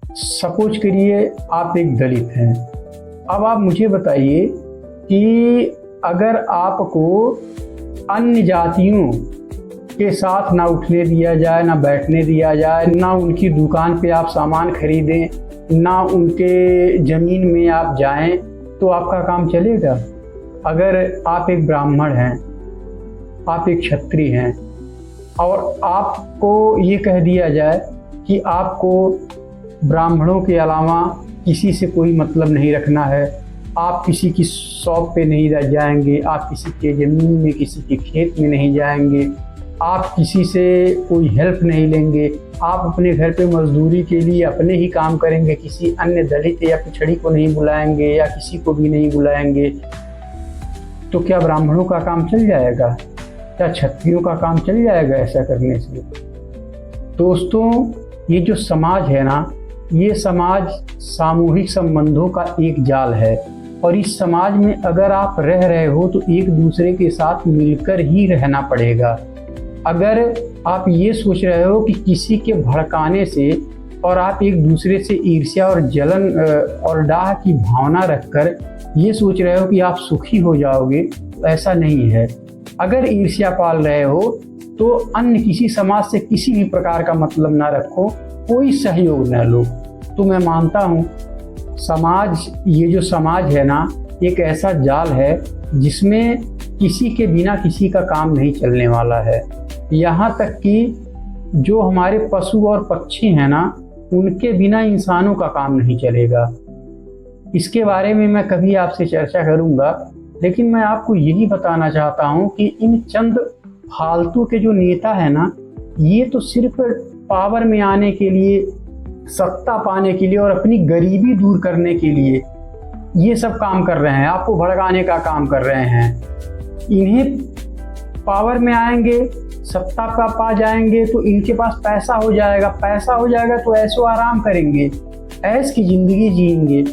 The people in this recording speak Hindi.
सपोज करिए आप एक दलित हैं। अब आप मुझे बताइए कि अगर आपको अन्य जातियों के साथ ना उठने दिया जाए, ना बैठने दिया जाए, ना उनकी दुकान पे आप सामान खरीदें, ना उनके ज़मीन में आप जाएं, तो आपका काम चलेगा? अगर आप एक ब्राह्मण हैं, आप एक क्षत्रिय हैं और आपको ये कह दिया जाए कि आपको ब्राह्मणों के अलावा किसी से कोई मतलब नहीं रखना है, आप किसी की शॉप पे नहीं जाएंगे, आप किसी के ज़मीन में, किसी के खेत में नहीं जाएंगे, आप किसी से कोई हेल्प नहीं लेंगे, आप अपने घर पे मजदूरी के लिए अपने ही काम करेंगे, किसी अन्य दलित या पिछड़ी को नहीं बुलाएंगे या किसी को भी नहीं बुलाएंगे, तो क्या ब्राह्मणों का काम चल जाएगा? क्या क्षत्रियों का काम चल जाएगा ऐसा करने से? दोस्तों, ये जो समाज है ना, ये समाज सामूहिक संबंधों का एक जाल है और इस समाज में अगर आप रह रहे हो तो एक दूसरे के साथ मिलकर ही रहना पड़ेगा। अगर आप ये सोच रहे हो कि किसी के भड़काने से और आप एक दूसरे से ईर्ष्या और जलन और डाह की भावना रखकर ये सोच रहे हो कि आप सुखी हो जाओगे, तो ऐसा नहीं है। अगर ईर्ष्या पाल रहे हो तो अन्य किसी समाज से किसी भी प्रकार का मतलब ना रखो, कोई सहयोग न लो। तो मैं मानता हूँ समाज, ये जो समाज है ना, एक ऐसा जाल है जिसमें किसी के बिना किसी का काम नहीं चलने वाला है। यहाँ तक कि जो हमारे पशु और पक्षी हैं ना, उनके बिना इंसानों का काम नहीं चलेगा। इसके बारे में मैं कभी आपसे चर्चा करूँगा, लेकिन मैं आपको यही बताना चाहता हूँ कि इन चंद फालतू के जो नेता है ना, ये तो सिर्फ पावर में आने के लिए, सत्ता पाने के लिए और अपनी गरीबी दूर करने के लिए ये सब काम कर रहे हैं, आपको भड़काने का काम कर रहे हैं। इन्हें पावर में आएंगे, सत्ता पर पा जाएंगे तो इनके पास पैसा हो जाएगा, पैसा हो जाएगा तो ऐशो आराम करेंगे, ऐश की ज़िंदगी जिएंगे।